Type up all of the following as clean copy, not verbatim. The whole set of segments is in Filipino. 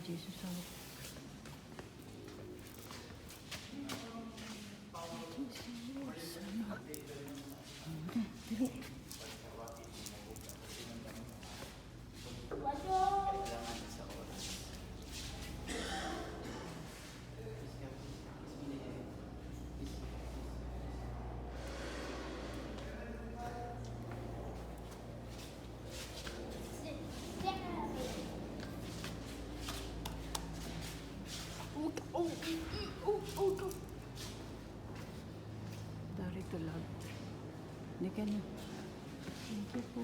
Jesus ako. Jesus, ano? Dali. Dari to love. Hindi ka na. Thank you po.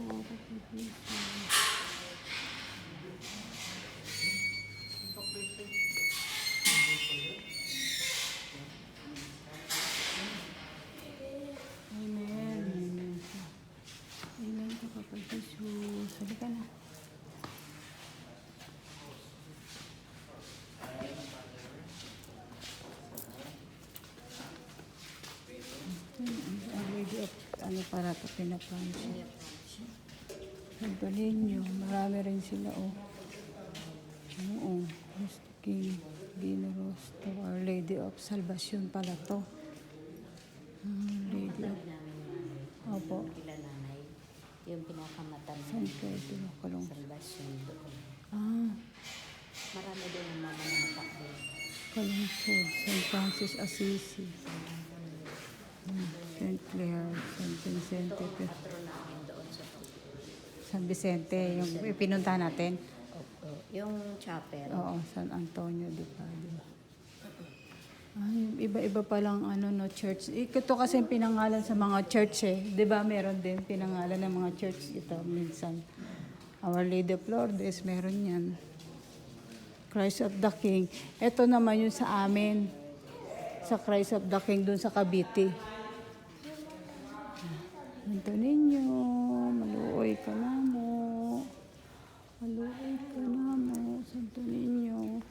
Amen. Amen. Amen ka, Papa Jesus. Sabi ka na. Ano para ito pinapansin. Santo Niño, marami rin sila Oo, King, Gineros, to Our Lady of Salvation pala to. Lady of... Opo. Kila nanay, yung pinakamatan San Pedro, Kalong. Salvation doon. Marami din ang mga nakatakbo. Kalungsod, San Francis Assisi. St. Clair, San Vicente. Ito ang patron namin doon sa San Vicente, yung pinunta natin. yung chapel. Oo, San Antonio de Padua. Ay, iba-iba palang church. Ito kasi yung pinangalan sa mga church eh. Di ba meron din pinangalan ng mga church ito minsan. Our Lady of Lourdes, meron yan. Christ of the King. Ito naman yung sa amin. Sa Christ of the King dun sa Cavite. Santo Niño, maluoy ka na mo. Maluoy ka na mo, Santo Niño.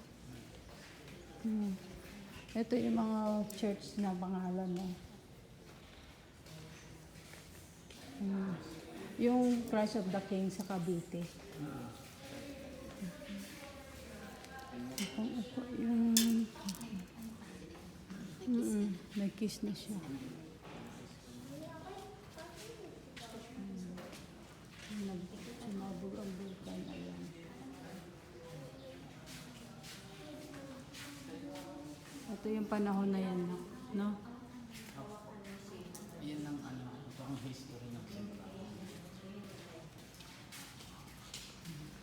Ito yung mga church na pangalan mo. Yung Christ of the King sa Cavite. May kiss na siya. Sumabog ang bukan. Ayan. Ito yung panahon na yan, no? Yan ang ito ang history ng simbahan.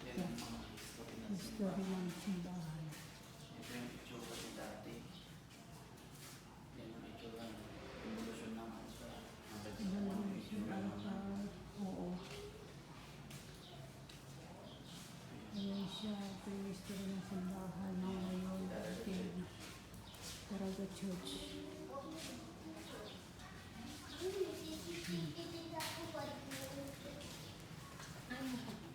Yan ang mga History ng simbahan. Ito yung itsura ni dati. Yan ang itsura ng evolusyon ng Oo. Ayan siya. Ito yung history ng simbahan ng ngayon. Taraga Church. Ano?